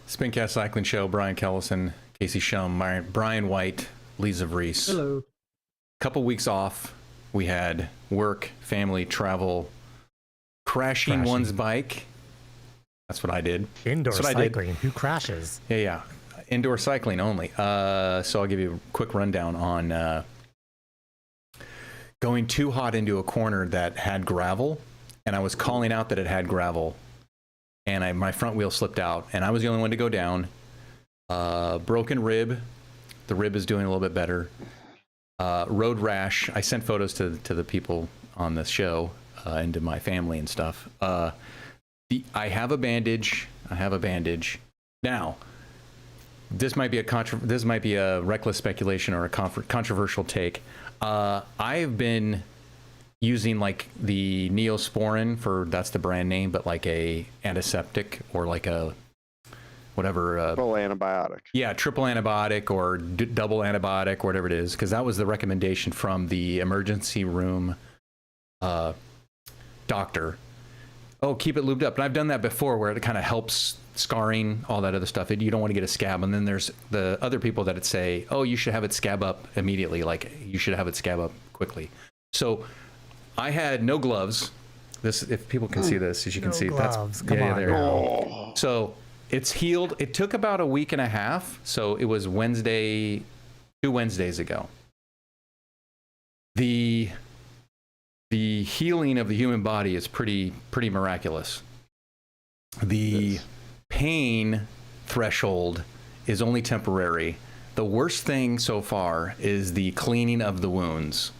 Spincast Cycling Show, Brian Kellison, Casey Shum, Brian White, Lisa Vries. Hello. Couple weeks off. We had work, family, travel, crashing one's bike. That's what I did. Indoor cycling. Who crashes? Yeah. Indoor cycling only. So I'll give you a quick rundown on going too hot into a corner that had gravel, and I was calling out that it had gravel, and my front wheel slipped out, and I was the only one to go down. Broken rib. The rib is doing a little bit better. Road rash. I sent photos to the people on the show and to my family and stuff. I have a bandage. Now, this might be a reckless speculation or a controversial take. I have been using like the Neosporin that's the brand name, but like a antiseptic or like a whatever. Triple antibiotic. Yeah, triple antibiotic or double antibiotic, whatever it is, because that was the recommendation from the emergency room doctor. Oh, keep it lubed up. And I've done that before where it kind of helps scarring, all that other stuff. You don't want to get a scab. And then there's the other people that say, oh, you should have it scab up immediately. Like you should have it scab up quickly. So I had no gloves. This, if people can see this, as you can see, gloves. Come on. There. Oh. So it's healed. It took about a week and a half. So it was 2 Wednesdays ago. The healing of the human body is pretty miraculous. The pain threshold is only temporary. The worst thing so far is the cleaning of the wounds.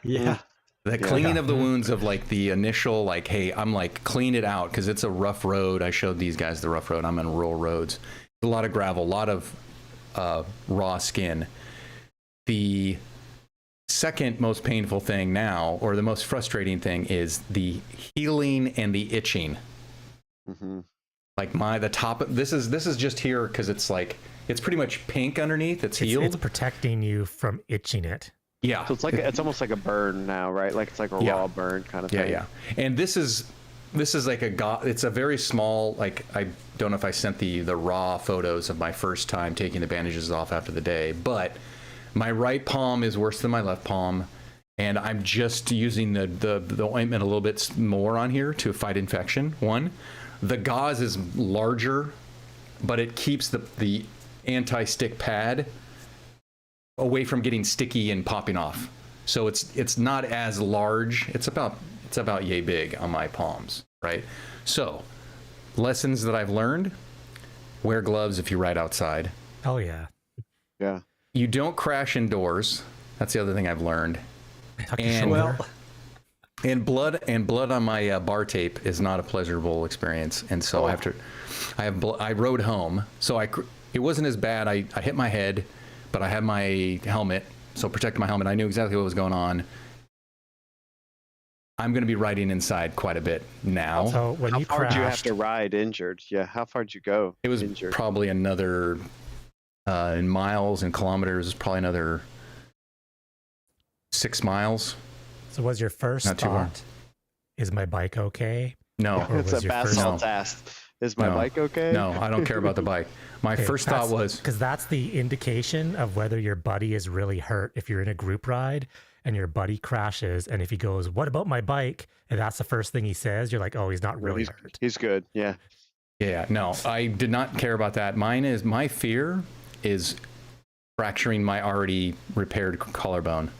Yeah. The cleaning of the wounds of like the initial, like, hey, I'm like, clean it out because it's a rough road. I showed these guys the rough road. I'm on rural roads. A lot of gravel, a lot of raw skin. The second most painful thing now, or the most frustrating thing, is the healing and the itching. Mm-hmm. Like the top, this is just here because it's like, it's pretty much pink underneath. It's healed. It's protecting you from itching it. Yeah. So it's like it's almost like a burn now, right? Like it's like a raw burn kind of thing. Yeah. And this is like it's a very small, like, I don't know if I sent the raw photos of my first time taking the bandages off after the day, but my right palm is worse than my left palm, and I'm just using the ointment a little bit more on here to fight infection. One, the gauze is larger, but it keeps the anti-stick pad away from getting sticky and popping off. So it's not as large. It's about yay big on my palms, right? So lessons that I've learned: wear gloves if you ride outside. Oh yeah. Yeah. You don't crash indoors. That's the other thing I've learned. And blood on my bar tape is not a pleasurable experience. And so I rode home. So it wasn't as bad. I hit my head, but I had my helmet, so protected my helmet. I knew exactly what was going on. I'm going to be riding inside quite a bit now. So when how you far crashed, did you have to ride injured? Yeah, how far did you go? It was injured? Probably another, in miles and kilometers, probably another 6 miles. So was your first thought, is my bike okay? No. It's a basalt test. Is my bike okay? No, I don't care about the bike. My first thought was... Because that's the indication of whether your buddy is really hurt. If you're in a group ride and your buddy crashes, and if he goes, what about my bike? And that's the first thing he says, you're like, oh, he's not really hurt. He's good, yeah. Yeah, no, I did not care about that. My fear is fracturing my already repaired collarbone.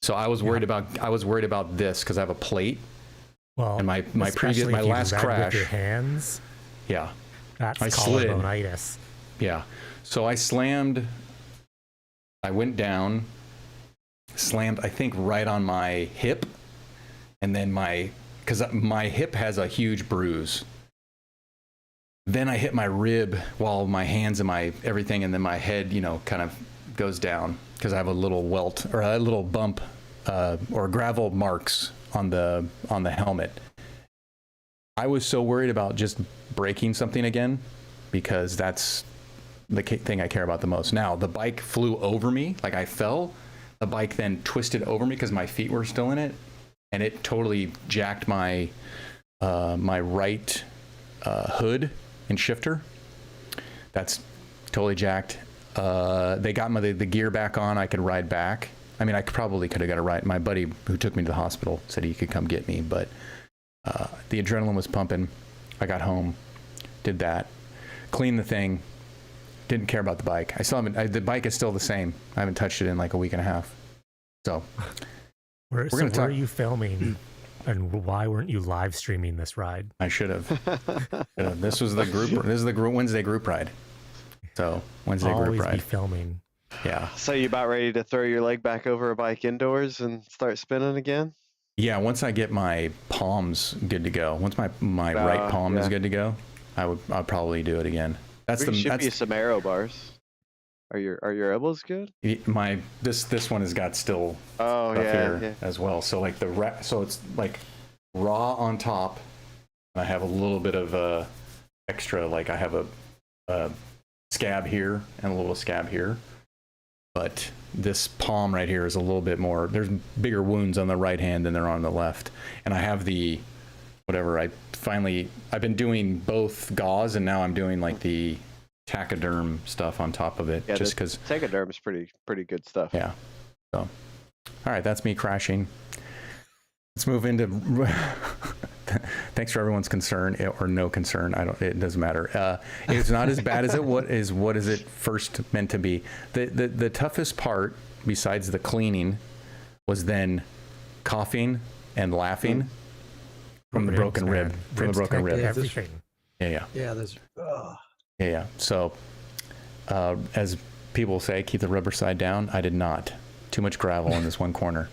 So I was worried about this because I have a plate. Well, and my last crash. With your hands. Yeah. That's collarbone-itis. Yeah. So I went down, slammed, I think, right on my hip, and then because my hip has a huge bruise. Then I hit my rib while my hands and my everything, and then my head, kind of goes down because I have a little welt or a little bump or gravel marks on the helmet. I was so worried about just breaking something again because that's the thing I care about the most. Now, the bike flew over me, like I fell. The bike then twisted over me because my feet were still in it, and it totally jacked my my right hood and shifter. That's totally jacked. They got the gear back on. I could ride back. I mean, I probably could have got a ride. My buddy who took me to the hospital said he could come get me, but the adrenaline was pumping. I got home, did that, cleaned the thing, didn't care about the bike. I still haven't, the bike is still the same. I haven't touched it in like a week and a half. So where are you filming and why weren't you live streaming this ride? I should have. This was the group. This is the Wednesday group ride. So Wednesday Always group ride. be filming. Yeah. So you about ready to throw your leg back over a bike indoors and start spinning again? Yeah, once I get my palms good to go, once my right palm is good to go, I'll probably do it again. That's should be some aero bars. Are your elbows good? This one has got still stuff here as well. So like so it's like raw on top, and I have a little bit of extra, like I have a scab here and a little scab here. But this palm right here is a little bit more, there's bigger wounds on the right hand than there are on the left. And I have I've been doing both gauze, and now I'm doing like the tachoderm stuff on top of it. Yeah, just because tachoderm is pretty good stuff. Yeah. So, all right, that's me crashing. Let's move into, thanks for everyone's concern or no concern. It doesn't matter. It's not as bad as what is it first meant to be. The toughest part, besides the cleaning, was then coughing and laughing from the broken rib. From the broken rib. Everything. Yeah. Yeah, there's. Yeah. So, as people say, keep the rubber side down. I did not. Too much gravel in this one corner.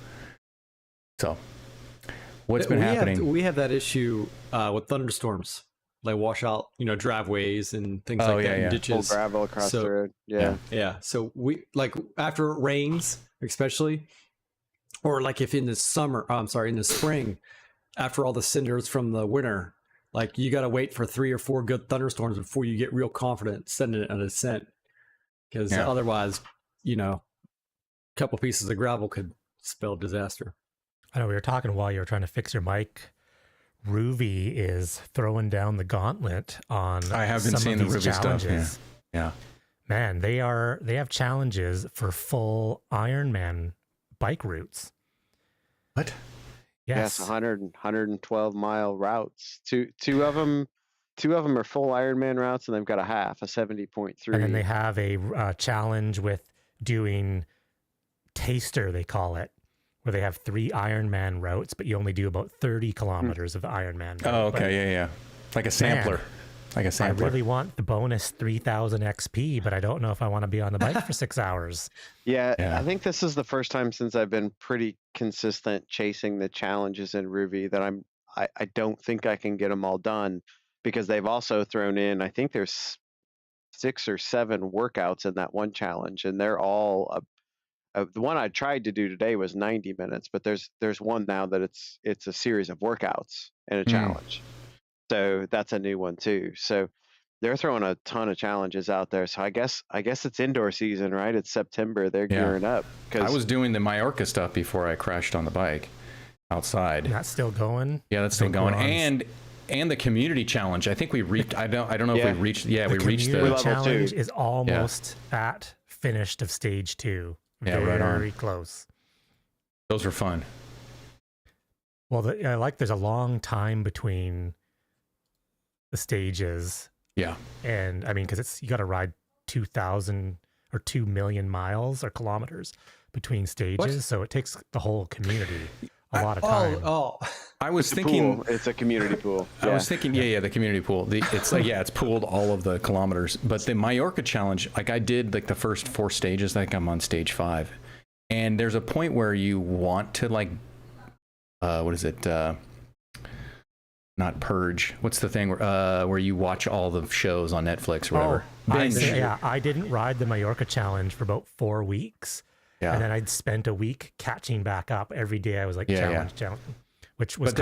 So, what's been happening? We have that issue with thunderstorms, like wash out, driveways and things like that, and ditches. Full gravel across the road. Yeah. So we after it rains, especially, or like if in the in the spring, after all the cinders from the winter, like you got to wait for 3 or 4 good thunderstorms before you get real confident sending it an ascent, because otherwise, a couple pieces of gravel could spell disaster. I know we were talking while you were trying to fix your mic. Ruby is throwing down the gauntlet on. I have been seeing the Ruby stuff. Yeah. Man, they have challenges for full Ironman bike routes. What? Yes, 112 mile routes. Two of them are full Ironman routes, and they've got a half, a 70.3. And then they have a challenge with doing taster, they call it, where they have 3 Ironman routes, but you only do about 30 kilometers of the Ironman route. Oh, okay, yeah. Like a sampler. I really want the bonus 3,000 XP, but I don't know if I want to be on the bike for 6 hours. Yeah, I think this is the first time since I've been pretty consistent chasing the challenges in Ruby that I don't think I can get them all done, because they've also thrown in, I think there's 6 or 7 workouts in that one challenge, and they're all the one I tried to do today was 90 minutes, but there's one now that it's a series of workouts and a challenge. So that's a new one too. So they're throwing a ton of challenges out there. So I guess it's indoor season, right? It's September. They're gearing up. I was doing the Majorca stuff before I crashed on the bike outside. That's still going? Yeah, that's still going. And the community challenge. I think we reached. I don't know if we reached. Yeah, we reached the community challenge. Is almost at finished of stage 2. Yeah, very close. Those were fun. Well, there's a long time between the stages. Yeah. And I mean, because you got to ride 2,000 or 2 million miles or kilometers between stages. What? So it takes the whole community a lot of time. I was thinking it's a community pool. I was thinking, the community pool. It's like, it's pooled all of the kilometers. But the Majorca challenge, like I did like the first 4 stages, like I'm on stage 5. And there's a point where you want to like, what is it? Not purge. What's the thing where you watch all the shows on Netflix or whatever? I didn't ride the Majorca challenge for about 4 weeks. Yeah. And then I'd spent a week catching back up every day. I was like, challenge, which was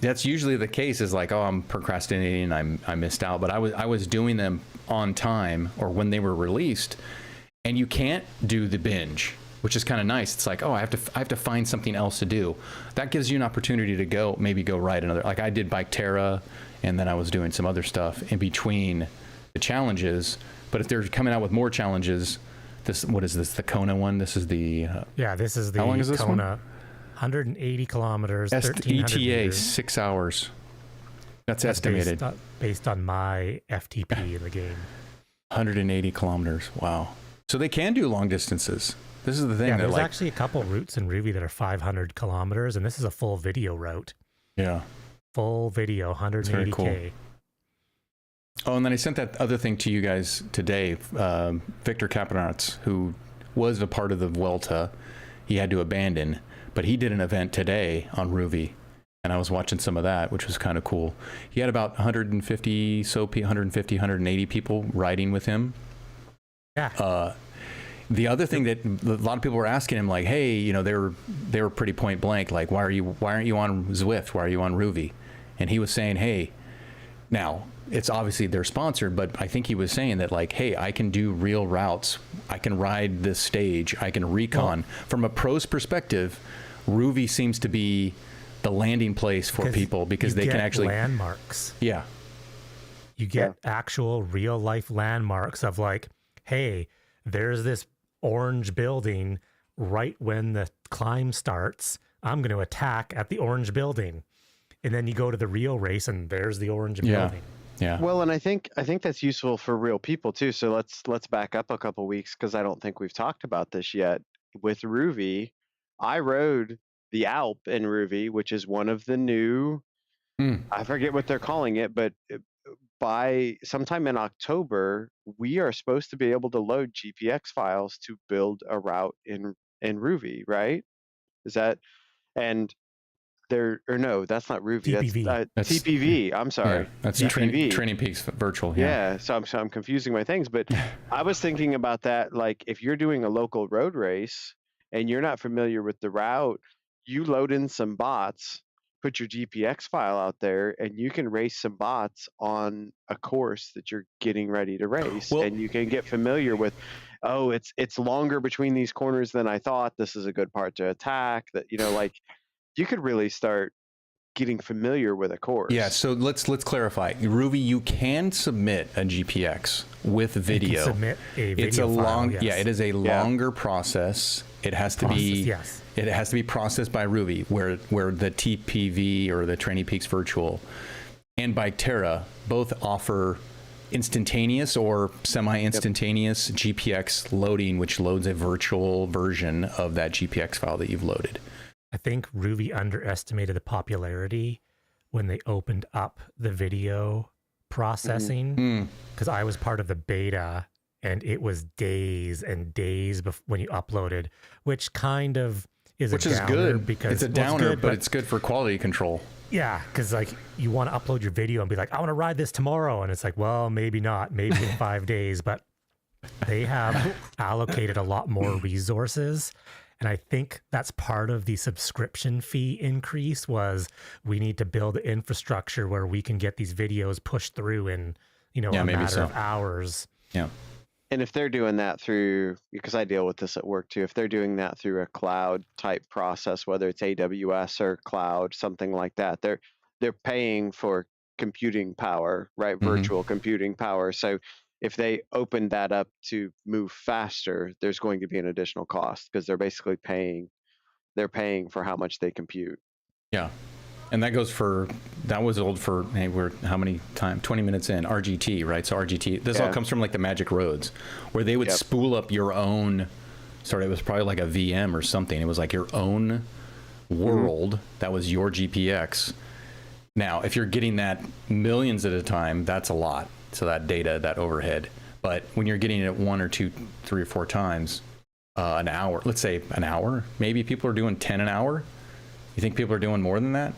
that's usually the case, is like, I'm procrastinating, I missed out. But I was doing them on time or when they were released, and you can't do the binge, which is kind of nice. It's like, I have to find something else to do. That gives you an opportunity to maybe go ride another. Like I did Bike Terra, and then I was doing some other stuff in between the challenges. But if they're coming out with more challenges, what is this? The Kona one? This is the this is the how long is this Kona, 180 kilometers, 1300 ETA meters. 6 hours. That's estimated. Based on my FTP in the game. 180 kilometers. Wow. So they can do long distances. This is the thing. Yeah, there's like, actually a couple routes in Ruby that are 500 kilometers, and this is a full video route. Yeah. Full video, 180K. Cool. Oh, and then I sent that other thing to you guys today. Victor Kapanarts, who was a part of the Vuelta, he had to abandon, but he did an event today on Ruby, and I was watching some of that, which was kind of cool. He had about 150, 180 people riding with him. Yeah. The other thing that a lot of people were asking him, like, hey, you know, they were pretty point blank, like, why aren't you on Zwift? Why are you on Ruby? And he was saying, hey, now it's obviously they're sponsored, but I think he was saying that, like, hey, I can do real routes. I can ride this stage. I can recon. From a pro's perspective, Ruby seems to be the landing place for people because they can actually landmarks. Yeah. You get actual real life landmarks of like, hey, there's this orange building right when the climb starts. I'm going to attack at the orange building. And then you go to the real race and there's the orange building. Yeah. Well, and I think that's useful for real people too. So let's back up a couple weeks because I don't think we've talked about this yet. With Ruby, I rode the Alp in Ruby, which is one of the new, I forget what they're calling it, but by sometime in October, we are supposed to be able to load GPX files to build a route in Ruby, right? Is that, and there, or no, that's not Ruby. TPV. That's TPV. I'm sorry. Yeah, that's TPV. Training Peaks Virtual. Yeah. So I'm confusing my things, but I was thinking about that. Like if you're doing a local road race and you're not familiar with the route, you load in some bots, put your GPX file out there, and you can race some bots on a course that you're getting ready to race. And you can get familiar with, oh, it's longer between these corners than I thought. This is a good part to attack. That, you know, like you could really start getting familiar with a course. Yeah, so let's clarify. Ruby, you can submit a GPX with video. You can submit a video it's a file, long yes. it is a longer process. It has to be it has to be processed by Ruby, where the TPV or the Training Peaks Virtual and Biketerra both offer instantaneous or semi-instantaneous GPX loading, which loads a virtual version of that GPX file that you've loaded. I think Ruby underestimated the popularity when they opened up the video processing, because I was part of the beta and it was days and days when you uploaded, which kind of is a downer. Good because it's a downer, good, but it's good for quality control. Yeah, because like you want to upload your video and be like, I want to ride this tomorrow, and it's like, well, maybe not, maybe in 5 days, but they have allocated a lot more resources. And I think that's part of the subscription fee increase was we need to build the infrastructure where we can get these videos pushed through in, a matter of hours. Yeah. And if they're doing that through, because I deal with this at work too, if they're doing that through a cloud type process, whether it's AWS or cloud, something like that, they're paying for computing power, right? Virtual computing power. So if they open that up to move faster, there's going to be an additional cost because they're basically paying for how much they compute. Yeah. And that was old for, hey, we're how many times? 20 minutes in, RGT, right? So RGT, this all comes from like the Magic Roads, where they would spool up your own, it was probably like a VM or something. It was like your own world that was your GPX. Now, if you're getting that millions at a time, that's a lot. So that data, that overhead. But when you're getting it 1 or 2, 3 or 4 times an hour, let's say an hour, maybe people are doing 10 an hour. You think people are doing more than that?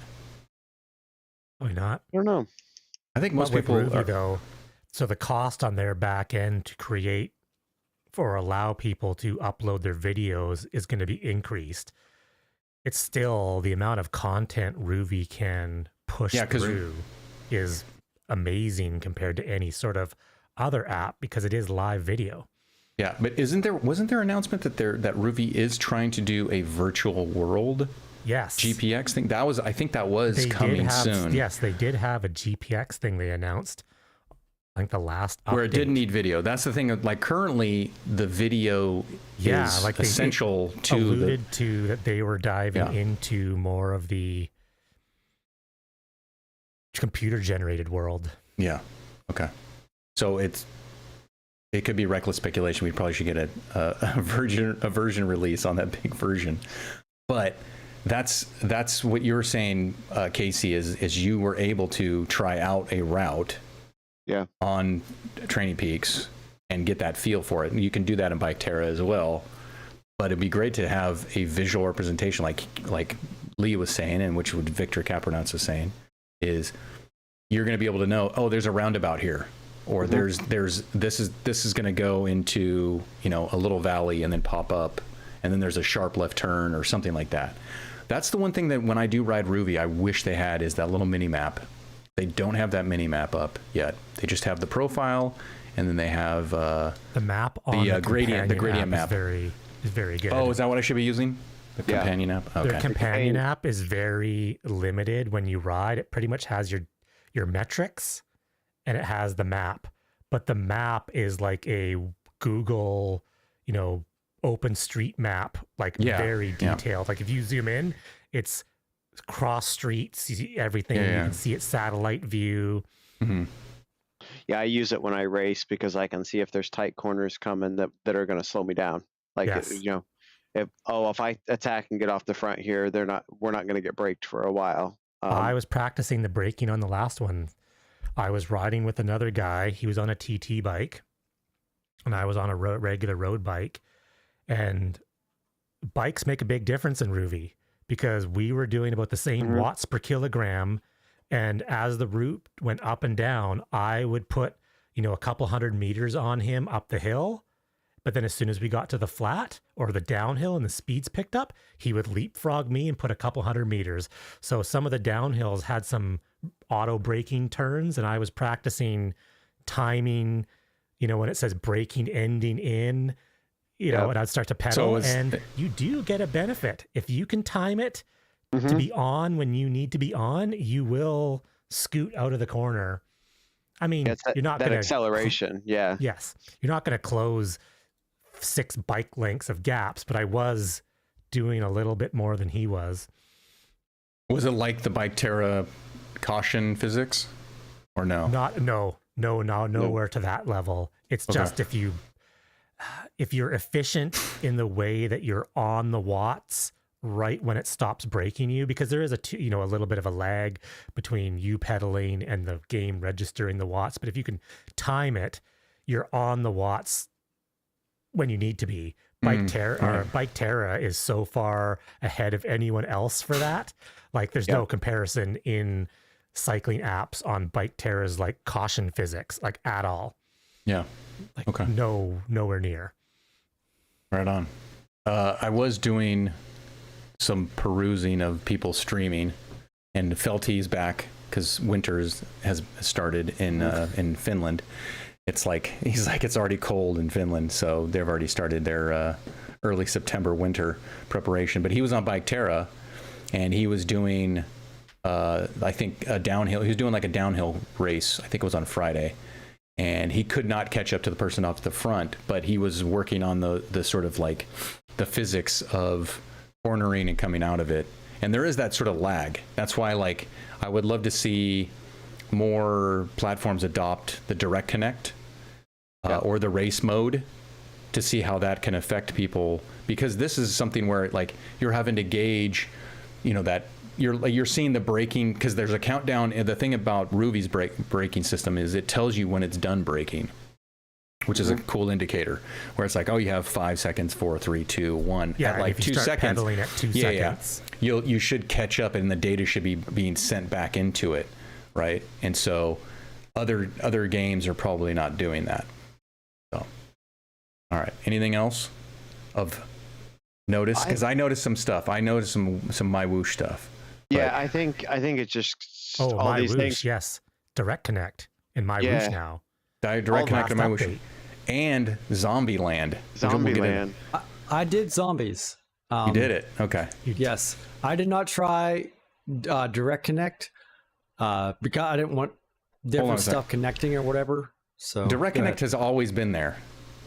Probably not. I don't know. I think most people Ruby, are. Though, so the cost on their back end to create or allow people to upload their videos is going to be increased. It's still the amount of content Ruby can push through is amazing compared to any sort of other app because it is live video. Yeah, but wasn't there an announcement that Ruby is trying to do a virtual world? Yes. GPX thing? I think that was coming soon. Yes, they did have a GPX thing they announced think the last where it didn't update. need video. That's the thing. Like currently, the video is like they essential to alluded to that they were diving Yeah. into more of the computer generated world. Yeah. Okay. So it could be reckless speculation. We probably should get a version release on that big version. But that's what you're saying, Casey, is you were able to try out a route on Training Peaks and get that feel for it. And you can do that in Bike Terra as well. But it'd be great to have a visual representation like Lee was saying, and which would Victor Capernauts was saying, is you're going to be able to know, oh, there's a roundabout here, or there's this is going to go into, you know, a little valley and then pop up, and then there's a sharp left turn or something like that. That's the one thing that when I do ride Ruby, I wish they had, is that little mini map. They don't have that mini map up yet. They just have the profile, and then they have the map on the gradient map. Is very good. Oh, is that what I should be using? The companion app? Okay. Their companion app is very limited when you ride. It pretty much has your metrics and it has the map. But the map is like a Google, you know, open street map, like very detailed. Like if you zoom in, it's cross streets, you see everything. You can see its satellite view. Mm-hmm. Yeah, I use it when I race because I can see if there's tight corners coming that are going to slow me down. Like, you know, if I attack and get off the front here, we're not going to get braked for a while. I was practicing the braking on the last one. I was riding with another guy. He was on a TT bike and I was on a regular road bike. And bikes make a big difference in Ruby because we were doing about the same watts per kilogram. And as the route went up and down, I would put, you know, a couple 100 meters on him up the hill. But then as soon as we got to the flat or the downhill and the speeds picked up, he would leapfrog me and put a couple 100 meters. So some of the downhills had some auto braking turns, and I was practicing timing, you know, when it says braking ending in, you know, and I'd start to pedal. And you do get a benefit. If you can time it to be on when you need to be on, you will scoot out of the corner. I mean, you're not going to acceleration. Yeah. Yes. You're not going to close 6 bike lengths of gaps, but I was doing a little bit more than he was. Was it like the Bike Terra caution physics, or no? Nowhere to that level. It's just if you're efficient in the way that you're on the watts right when it stops braking you, because there is a little bit of a lag between you pedaling and the game registering the watts. But if you can time it, you're on the watts when you need to be. Bike Terra is so far ahead of anyone else for that. Like there's no comparison in cycling apps on Bike Terra's like caution physics, like at all. Yeah. Like nowhere near. Right on. I was doing some perusing of people streaming, and Felty's back because winters has started in Finland. It's like it's already cold in Finland, so they've already started their early September winter preparation. But he was on Bike Terra, and he was doing I think a downhill. He was doing like a downhill race. I think it was on Friday, and he could not catch up to the person off the front, but he was working on the sort of like the physics of cornering and coming out of it. And there is that sort of lag. That's why, like, I would love to see more platforms adopt the direct connect or the race mode to see how that can affect people, because this is something where like you're having to gauge, you know, that you're seeing the braking, because there's a countdown. And the thing about Ruby's braking system is it tells you when it's done braking, which is a cool indicator, where it's like, oh, you have 5 seconds, 4, 3, 2, 1. Yeah, at like if you 2 start seconds. pedaling at 2 seconds. You should catch up, and the data should be being sent back into it, right? And so other games are probably not doing that. So, all right. Anything else of notice? Because I noticed some stuff. I noticed some MyWoosh stuff. Yeah, I think it's just all my these Woosh, things. Yes, Direct Connect in MyWoosh now. Direct Connect to last MyWoosh. update. And Zombieland. Zombieland. I did zombies. You did it. Okay. Yes, I did not try Direct Connect because I didn't want different stuff connecting or whatever. So Direct Connect has always been there.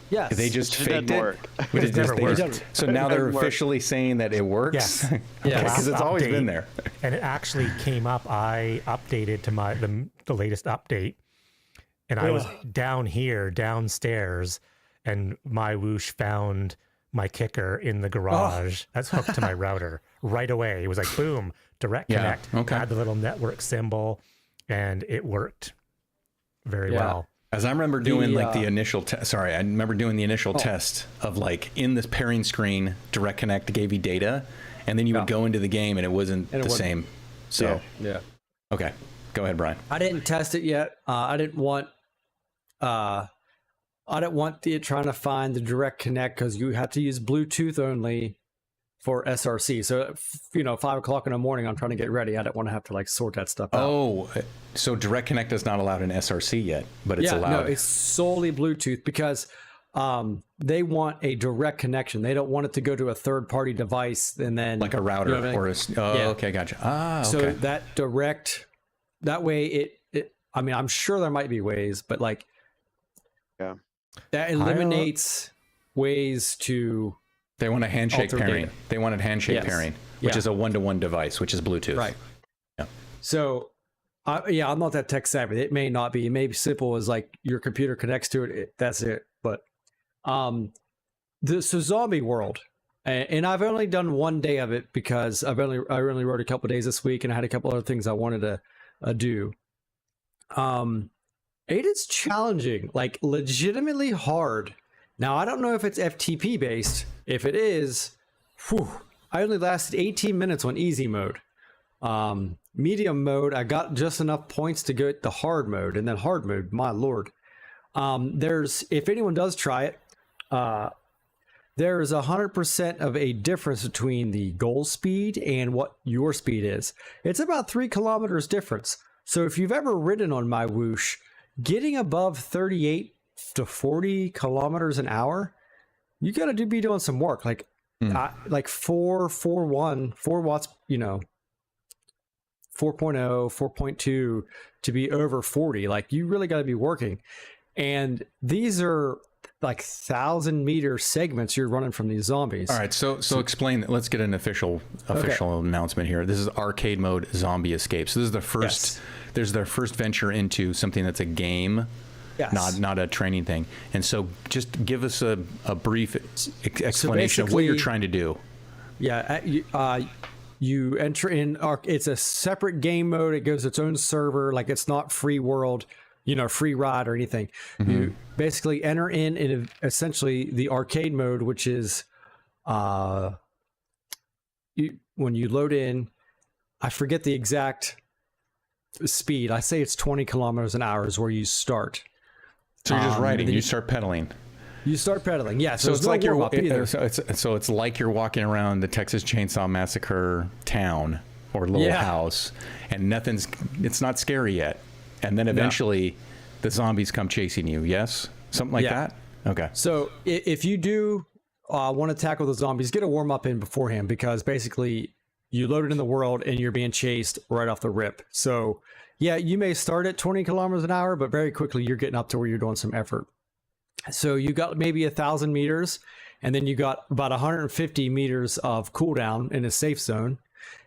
yes, They just It didn't faked it. work. But It never they worked. so now they're Didn't work. officially saying that it works. Yes. Yeah. Because it's always been Update. there. And it actually came up. I updated to the latest update, and I was down here downstairs, and my whoosh found my kicker in the garage. That's hooked to my router right away. It was like boom, direct Yeah, connect. okay. Had the little network symbol, and it worked very well. As I remember doing The, the initial I remember doing the initial test of like in this pairing screen, Direct Connect gave you data, and then you would go into the game and it wasn't the same. So yeah. okay, go ahead, Brian. I didn't test it yet. I didn't want it trying to find the direct connect because you have to use Bluetooth only for SRC. So 5 o'clock in the morning, I'm trying to get ready. I don't want to have to like sort that stuff out. Oh, so Direct Connect is not allowed in SRC yet, but it's allowed. No, it's solely Bluetooth because they want a direct connection. They don't want it to go to a third-party device and then like a router or a. Oh, Yeah. okay, gotcha. Ah, okay. So that direct, that way it. I mean, I'm sure there might be ways, but like, Yeah. that eliminates ways to. They want a handshake alter pairing. data. They wanted handshake Yes. pairing, which Yeah. is a one-to-one device, which is Bluetooth. Right. Yeah. So, I'm not that tech savvy. It may not be. It may be simple as like your computer connects to it. That's it. But, so Zombie World, and I've only done one day of it because I only wrote a couple days this week, and I had a couple other things I wanted to do. It is challenging, like legitimately hard. Now I don't know if it's FTP based. If it is, I only lasted 18 minutes on easy mode. Medium mode, I got just enough points to get the hard mode, and then hard mode, my lord. If anyone does try it, there is 100% of a difference between the goal speed and what your speed is. It's about 3 kilometers difference. So if you've ever ridden on my whoosh, getting above 38 to 40 kilometers an hour, you got to be doing some work. Like, like 4 watts, 4.0, 4.2 to be over 40. Like, you really got to be working. And these are like 1,000-meter segments you're running from these zombies. All right, so explain. Let's get an official announcement here. This is arcade mode zombie escape. So this is the first. Yes. There's their first venture into something that's a game, Yes. not a training thing. And so, just give us a brief explanation of what you're basically- trying to do. Yeah, you enter in. It's a separate game mode. It goes its own server. Like, it's not free world, free ride or anything. You basically enter in essentially the arcade mode, which is when you load in. I forget the exact speed. I say it's 20 kilometers an hour is where you start. So you're just riding. then You start pedaling. You start pedaling. Yeah, So it's like warm-up either. so it's like you're walking around the Texas Chainsaw Massacre town or little house, and it's not scary yet. And then eventually, the zombies come chasing you. Yes, something like that. Okay. So if you do want to tackle the zombies, get a warm up in beforehand, because basically you load it in the world and you're being chased right off the rip. So yeah, you may start at 20 kilometers an hour, but very quickly you're getting up to where you're doing some effort. So you got maybe 1,000 meters, and then you got about 150 meters of cooldown in a safe zone,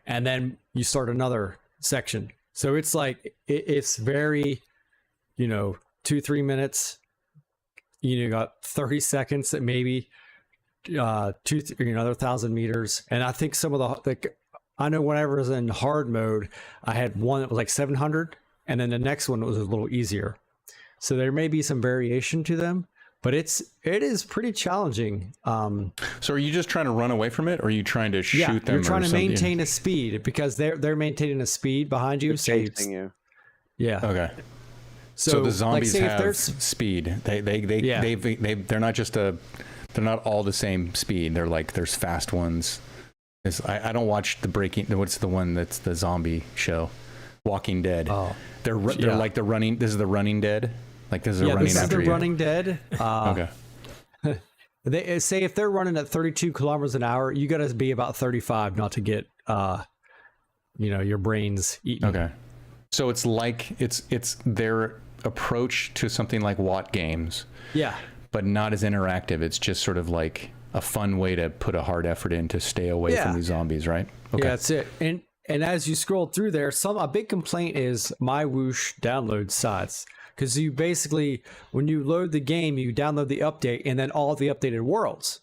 and then you start another section. So it's like it's very, 2-3 minutes. You got 30 seconds at maybe another 1,000 meters, and I think some of I know whenever I was in hard mode, I had one that was like 700, and then the next one was a little easier. So there may be some variation to them, but it is pretty challenging. So are you just trying to run away from it, or are you trying to shoot them? You're trying or to something? maintain a speed because they're maintaining a speed behind you. Chasing you. Yeah. Okay. So the zombies like, say if have there's speed. They're not just they're not all the same speed. They're like, there's fast ones. I don't watch what's the one that's the zombie show, Walking Dead. Oh, they're like the running. This is the Running Dead. Like this is a running this is after the you. Running Dead. Okay. They say if they're running at 32 kilometers an hour, you got to be about 35 not to get your brains eaten. Okay. So it's like it's they're approach to something like Watt games, Yeah. but not as interactive. It's just sort of like a fun way to put a hard effort in to stay away from these zombies, right? Yeah, that's it. And as you scroll through there, a big complaint is my Whoosh download size. Because you basically, when you load the game, you download the update and then all the updated worlds.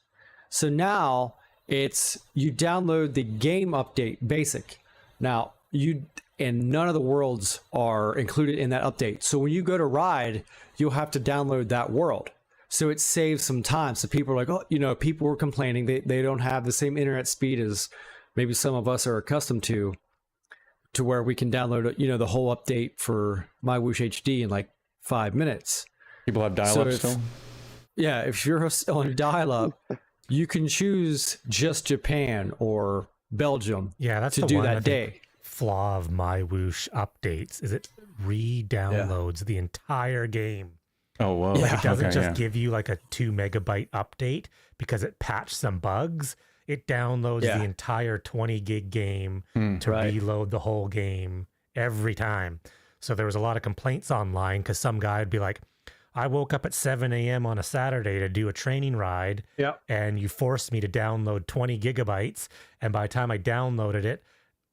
So now it's you download the game update basic. Now and none of the worlds are included in that update. So when you go to ride, you'll have to download that world. So it saves some time. So people are like, oh, people were complaining they don't have the same internet speed as maybe some of us are accustomed to where we can download, the whole update for my Whoosh HD in like 5 minutes. People have dial-up still? Yeah, if you're on dial-up, you can choose just Japan or Belgium that's to the do one, that day. Flaw of my Whoosh updates is it re-downloads the entire game. Oh, whoa. Yeah. It doesn't give you like a 2 megabyte update because it patched some bugs. It downloads the entire 20 gig game to reload the whole game every time. So there was a lot of complaints online because some guy would be like, I woke up at 7 a.m. on a Saturday to do a training ride, and you forced me to download 20 gigabytes. And by the time I downloaded it,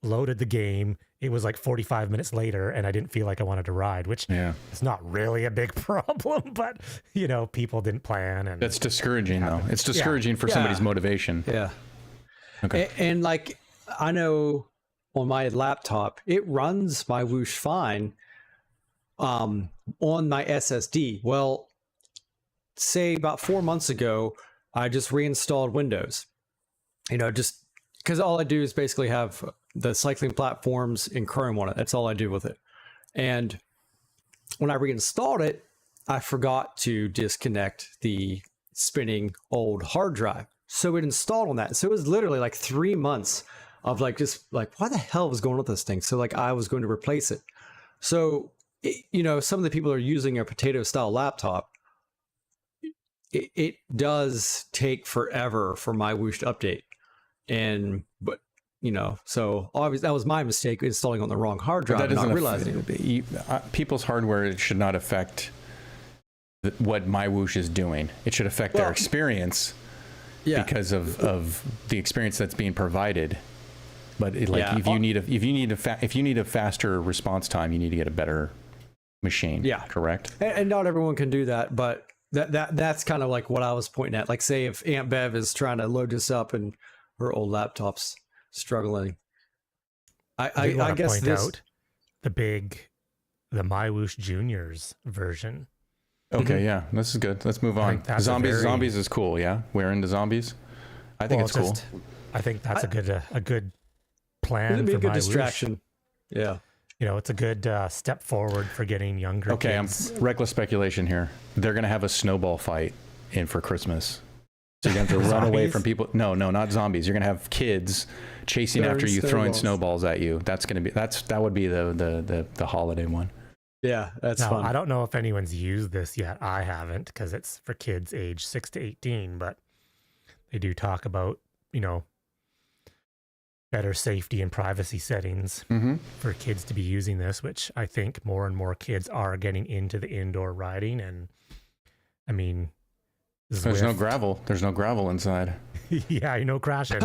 loaded the game, it was like 45 minutes later, and I didn't feel like I wanted to ride, which is not really a big problem, but, people didn't plan. And that's discouraging, though. It's discouraging for somebody's motivation. Yeah. Okay. And like, I know on my laptop, it runs my Whoosh fine on my SSD. Well, say about 4 months ago, I just reinstalled Windows, just because all I do is basically have the cycling platforms in Chrome on it. That's all I do with it. And when I reinstalled it, I forgot to disconnect the spinning old hard drive. So it installed on that. So it was literally like 3 months of like, just like, what the hell was going on with this thing? So like I was going to replace it. So, some of the people are using a potato style laptop. It does take forever for my Whoosh to update. But so obviously that was my mistake installing on the wrong hard drive and not realizing it. People's hardware, it should not affect what my Whoosh is doing. It should affect their experience because of the experience that's being provided. But if you need a faster response time, you need to get a better machine. Yeah, correct. And not everyone can do that, but that's kind of like what I was pointing at. Like, say if Aunt Bev is trying to load this up and her old laptop's struggling. I guess point out the My Whoosh Juniors version. Okay, yeah, this is good. Let's move on. Zombies is cool. Yeah, we're into zombies. I think it's cool. I think that's a good plan. It'd be for a good My distraction. Whoosh. Yeah. It's a good step forward for getting younger kids. I'm reckless speculation here. They're going to have a snowball fight in for Christmas. So you're going to have to run away from people. No, not zombies. You're going to have kids chasing after you, throwing snowballs at you. That would be the holiday one. Yeah, that's fun. I don't know if anyone's used this yet. I haven't, because it's for kids age 6 to 18, but they do talk about, better safety and privacy settings for kids to be using this, which I think more and more kids are getting into the indoor riding. And I mean, there's no gravel. There's no gravel inside. Yeah, crashing.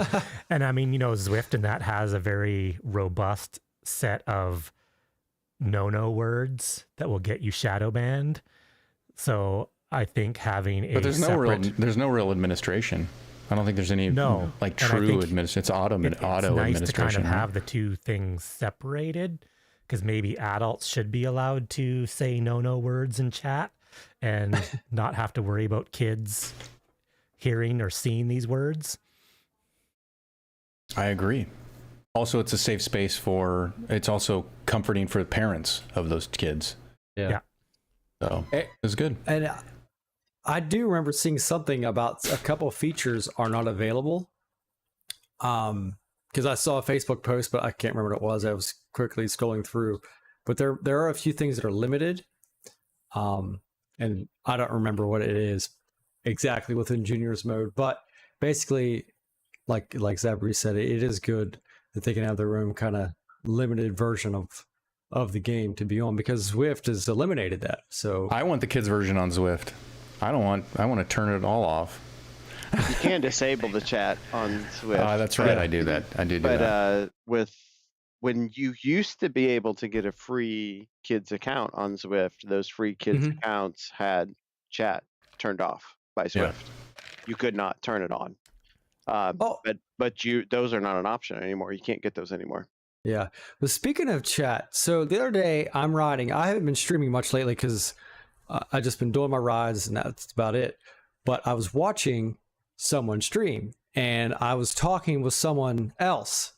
And I mean, Zwift and that has a very robust set of no words that will get you shadow banned. So I think having a there's no real administration. I don't think there's any true administration. It's auto administration. It's nice to kind of have the two things separated, because maybe adults should be allowed to say no words in chat and not have to worry about kids hearing or seeing these words. I agree. Also, it's a safe space it's also comforting for the parents of those kids. Yeah. So it's good. And I do remember seeing something about a couple of features are not available. Because I saw a Facebook post, but I can't remember what it was. I was quickly scrolling through. But there are a few things that are limited. And I don't remember what it is exactly within Juniors mode. But basically, like Zabri said, it is good that they can have their own kind of limited version of of the game to be on, because Zwift has eliminated that. So I want the kids version on Zwift. I want to turn it all off. You can disable the chat on Swift. That's right. I do that. I do that. But when you used to be able to get a free kids account on Zwift, those free kids accounts had chat turned off by Zwift. You could not turn it on. But those are not an option anymore. You can't get those anymore. Yeah. But speaking of chat, so the other day I'm riding. I haven't been streaming much lately because I just been doing my rides and that's about it. But I was watching someone stream and I was talking with someone else.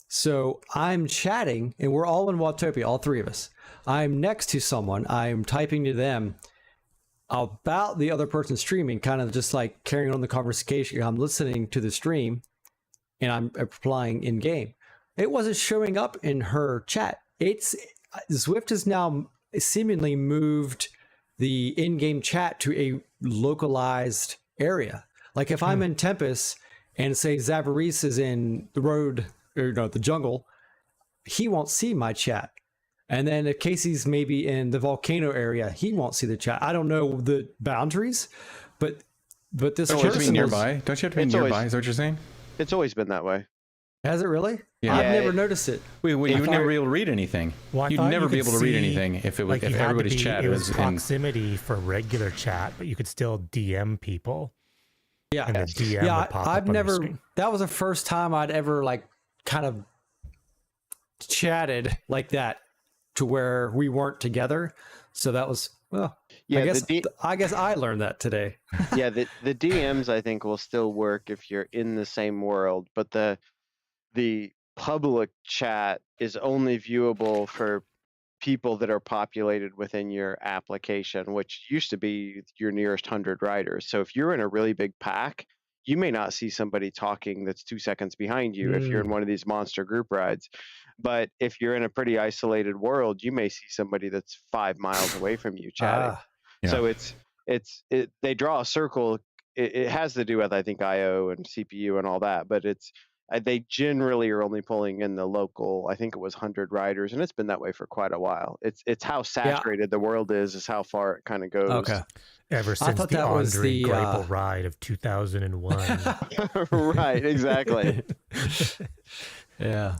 So I'm chatting and we're all in Watopia, all three of us. I'm next to someone. I'm typing to them about the other person streaming, kind of just like carrying on the conversation. I'm listening to the stream and I'm replying in game. It wasn't showing up in her chat. Zwift has now seemingly moved the in-game chat to a localized area. Like if I'm in Tempest and say Zavaris is in the road, or no, the jungle, he won't see my chat. And then if Casey's maybe in the volcano area, he won't see the chat. I don't know the boundaries, but this don't you have to be nearby? Don't you have to be nearby? Is that what you're saying? It's always been that way. Has it really? Yeah. I've never noticed it. You would never be able to read anything. Well, You'd never be able to read anything if it was if everybody's chat was in proximity for regular chat, but you could still DM people. Yeah, and the DM would pop I've up on never. your screen. That was the first time I'd ever like kind of chatted like that to where we weren't together. So that was Yeah, I guess I learned that today. Yeah, the DMs I think will still work if you're in the same world, but the public chat is only viewable for people that are populated within your application, which used to be your nearest 100 riders. So if you're in a really big pack, you may not see somebody talking that's 2 seconds behind you if you're in one of these monster group rides. But if you're in a pretty isolated world, you may see somebody that's 5 miles away from you chatting. So they draw a circle. It has to do with, I think, IO and CPU and all that, but they generally are only pulling in the local, I think it was 100 riders, and it's been that way for quite a while. It's how saturated the world is how far it kind of goes. Okay. Ever since the Andre Greipel ride of 2001. Right, exactly. Yeah.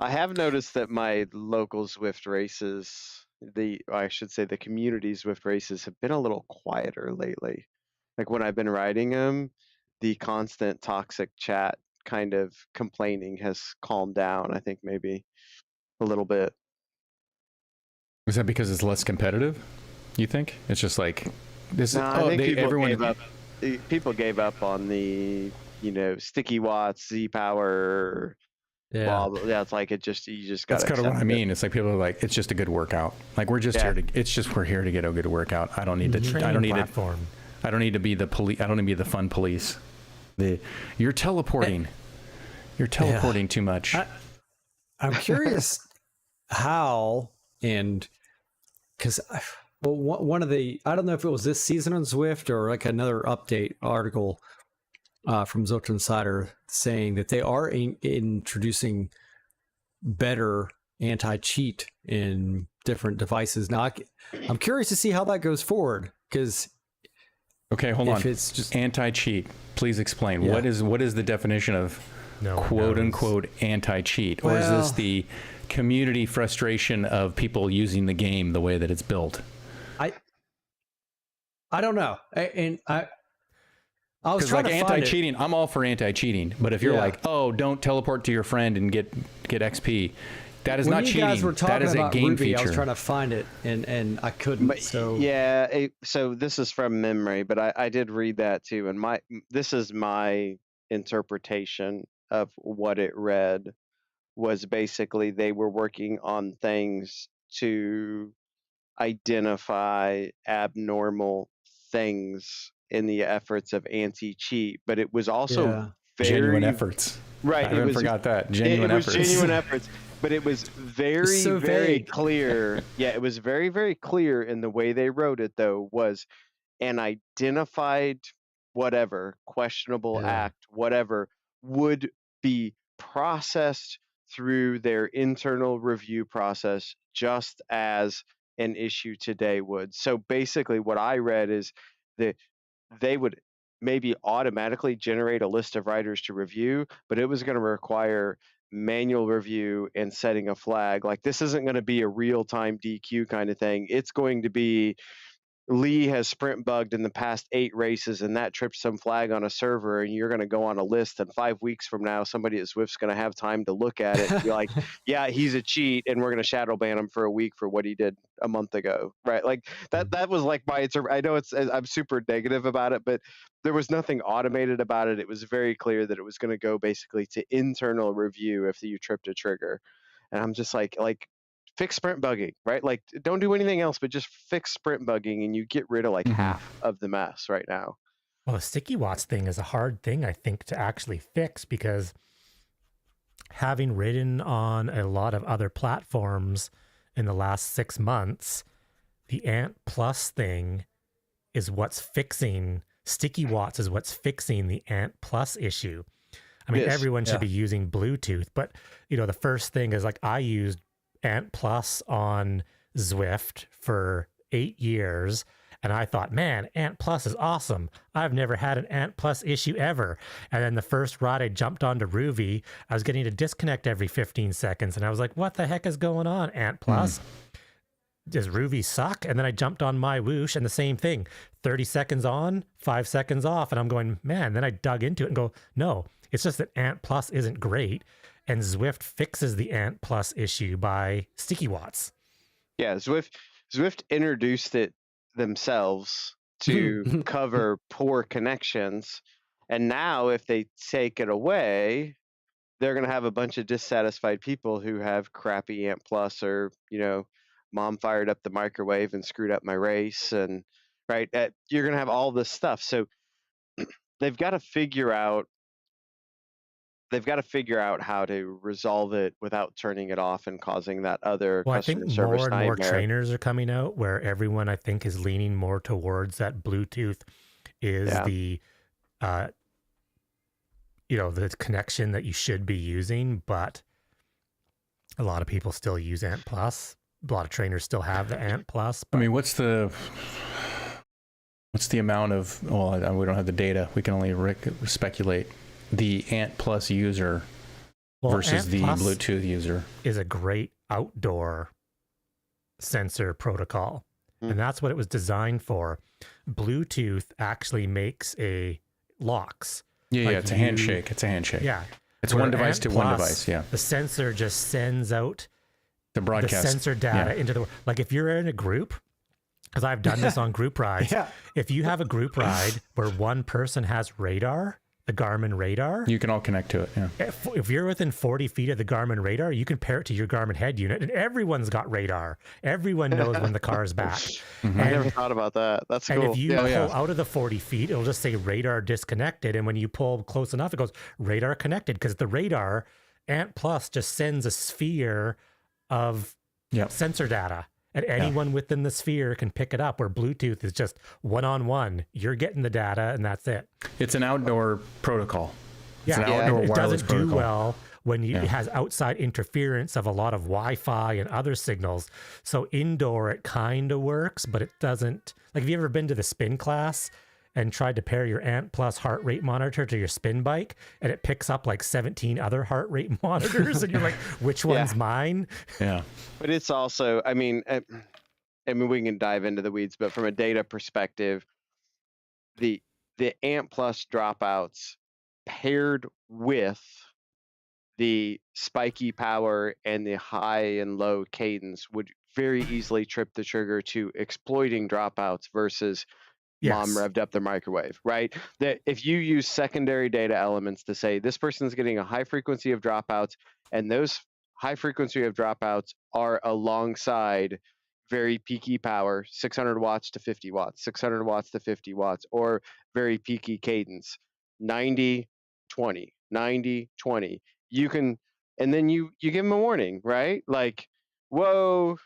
I have noticed that my local Zwift races, I should say the community Zwift races, have been a little quieter lately. Like when I've been riding them, the constant toxic chat kind of complaining has calmed down, I think maybe a little bit. Is that because it's less competitive, you think? It's just like this I think people gave up on the sticky watts, Z power. Yeah, it's like you just got. That's kind of what I mean. It's like people are like, it's just a good workout. Like we're just here to. We're here to get a good workout. I don't need to. I don't need platform. I don't need to be the police. I don't need to be the fun police. You're teleporting. You're teleporting too much. I'm curious how, and because one of the, I don't know if it was this season on Zwift or like another update article from Zwift Insider saying that they are introducing better anti-cheat in different devices. Now, I'm curious to see how that goes forward because. Okay, hold on. It's just anti-cheat. Please explain. What is the definition of quote unquote anti-cheat, or is this the community frustration of people using the game the way that it's built? I don't know, I was trying to find anti-cheating. I'm all for anti-cheating, but if you're like, oh, don't teleport to your friend and get XP, that is not cheating. When you guys were talking that is a game Ruby, feature. I was trying to find it and I couldn't. So this is from memory, but I did read that too, and this is my interpretation of what it read was basically they were working on things to identify abnormal things in the efforts of anti-cheat, but it was also genuine efforts. Right. I haven't forgot that. Genuine efforts. It was genuine efforts, but it was very clear. Yeah, it was very, very clear in the way they wrote it, though, was an identified questionable act, whatever, would be processed through their internal review process just as an issue today would. So basically what I read is that they would maybe automatically generate a list of writers to review, but it was going to require manual review and setting a flag. Like, this isn't going to be a real-time DQ kind of thing. It's going to be, Lee has sprint bugged in the past 8 races and that tripped some flag on a server, and you're going to go on a list, and 5 weeks from now somebody at Zwift's going to have time to look at it and be like, yeah, he's a cheat, and we're going to shadow ban him for a week for what he did a month ago, right? Like that was like I know I'm super negative about it, but there was nothing automated about it. It was very clear that it was going to go basically to internal review if you tripped a trigger. And I'm just like fix sprint bugging, right? Like, don't do anything else, but just fix sprint bugging, and you get rid of like half of the mess right now. Well, the sticky watts thing is a hard thing, I think, to actually fix, because having ridden on a lot of other platforms in the last 6 months, the Ant Plus thing is what's fixing, sticky watts is what's fixing the Ant Plus issue. I mean, everyone should be using Bluetooth, but the first thing is, like, I used Ant Plus on Zwift for 8 years, and I thought, man, Ant Plus is awesome. I've never had an Ant Plus issue ever. And then the first ride I jumped onto Ruby, I was getting to disconnect every 15 seconds, and I was like, what the heck is going on, Ant Plus? Does Ruby suck? And then I jumped on my Whoosh, and the same thing, 30 seconds on, 5 seconds off, and I'm going, man. Then I dug into it and go, no, it's just that Ant Plus isn't great. And Zwift fixes the Ant Plus issue by sticky watts. Yeah, Zwift introduced it themselves to cover poor connections. And now if they take it away, they're going to have a bunch of dissatisfied people who have crappy Ant Plus, or, mom fired up the microwave and screwed up my race. And right, you're going to have all this stuff. So they've got to figure out how to resolve it without turning it off and causing that other customer service nightmare. I think more and more trainers are coming out where everyone, I think, is leaning more towards that Bluetooth is the the connection that you should be using, but a lot of people still use Ant Plus. A lot of trainers still have the Ant Plus. I mean, what's the amount of, well, we don't have the data. We can only speculate. The Ant Plus user versus Ant the Plus Bluetooth user is a great outdoor sensor protocol. And that's what it was designed for. Bluetooth actually makes locks. Yeah, it's a handshake. It's a handshake. Yeah. It's one device to one device, yeah. The sensor just sends out the broadcast, the sensor data into the, like, if you're in a group, because I've done this on group rides, if you have a group ride where one person has radar, the Garmin radar, you can all connect to it. Yeah. If you're within 40 feet of the Garmin radar, you can pair it to your Garmin head unit, and everyone's got radar. Everyone knows when the car is back. I never thought about that. That's cool. And if you pull out of the 40 feet, it'll just say radar disconnected. And when you pull close enough, it goes radar connected, because the radar, Ant Plus, just sends a sphere of sensor data. And anyone within the sphere can pick it up, where Bluetooth is just one-on-one. You're getting the data, and that's it. It's an outdoor protocol. It's an outdoor it wireless doesn't protocol. do well when it has outside interference of a lot of Wi-Fi and other signals. So indoor, it kind of works, but it doesn't. Like, have you ever been to the spin class and tried to pair your Ant Plus heart rate monitor to your spin bike, and it picks up like 17 other heart rate monitors, and you're like, which one's mine? Yeah. But it's also, I mean, we can dive into the weeds, but from a data perspective, the Ant Plus dropouts paired with the spiky power and the high and low cadence would very easily trip the trigger to exploiting dropouts versus mom revved up the microwave, right? That if you use secondary data elements to say this person's getting a high frequency of dropouts, and those high frequency of dropouts are alongside very peaky power, 600 watts to 50 watts, 600 watts to 50 watts, or very peaky cadence, 90, 20, 90, 20. You can, and then you give them a warning, right? Like, whoa,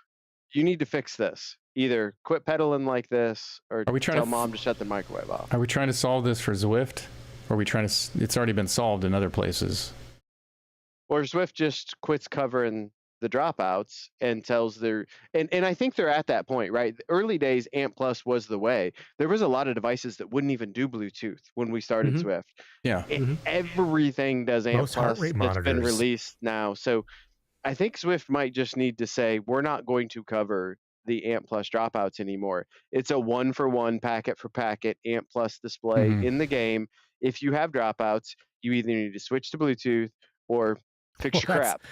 you need to fix this. Either quit pedaling like this, or tell mom to shut the microwave off. Are we trying to solve this for Zwift? Or are we trying to, it's already been solved in other places. Or Zwift just quits covering the dropouts and tells their and I think they're at that point, right? The early days, Amp Plus was the way. There was a lot of devices that wouldn't even do Bluetooth when we started Mhm. Zwift. Yeah. Everything does Amp Most heart Plus rate that's been monitors. released now. So I think Zwift might just need to say we're not going to cover the Amp Plus dropouts anymore. It's a 1-for-1 packet for packet Amp Plus display Mhm. in the game. If you have dropouts, you either need to switch to Bluetooth or fix Well, your crap.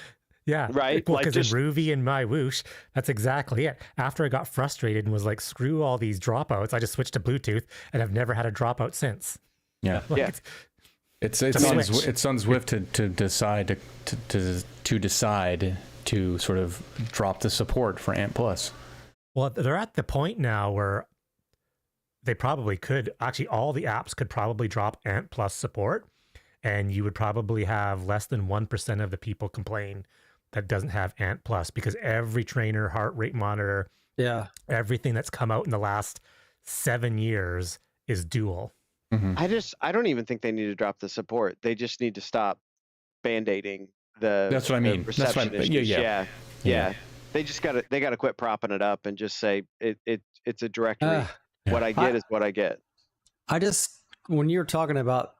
yeah. Right? Well, Like because in just Ruby and my whoosh, that's exactly it. After I got frustrated and was like, screw all these dropouts, I just switched to Bluetooth and I've never had a dropout since. Yeah. Like, Yeah. It's a on switch. it's on Zwift to decide to decide to sort of drop the support for Amp Plus. Well, they're at the point now where they probably could, actually all the apps could probably drop Ant Plus support, and you would probably have less than 1% of the people complain that doesn't have Ant Plus, because every trainer, heart rate monitor, Yeah. everything that's come out in the last 7 years is dual. I don't even think they need to drop the support. They just need to stop band-aiding the That's what I mean. That's what reception I- issues. yeah. Yeah. They just gotta quit propping it up and just say it's a directory. What I get is what I get. I just, when you're talking about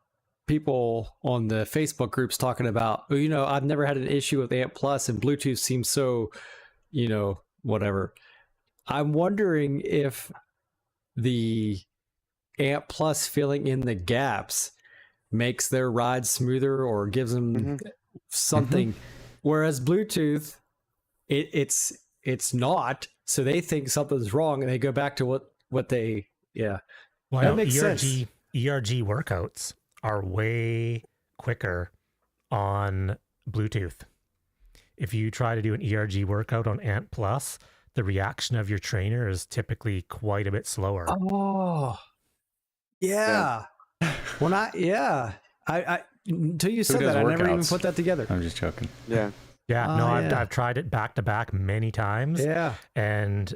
people on the Facebook groups talking about, oh, I've never had an issue with Amp Plus and Bluetooth seems so, whatever. I'm wondering if the Amp Plus filling in the gaps makes their ride smoother or gives them something, whereas Bluetooth, it's not. So they think something's wrong and they go back to what they, Well, that makes sense. ERG workouts are way quicker on Bluetooth. If you try to do an ERG workout on Ant Plus, the reaction of your trainer is typically quite a bit slower. Oh, yeah. When I until you said does that, I never even workouts? put that together. I'm just joking. Yeah. Yeah, Oh, no, yeah. I've tried it back to back many times. Yeah. And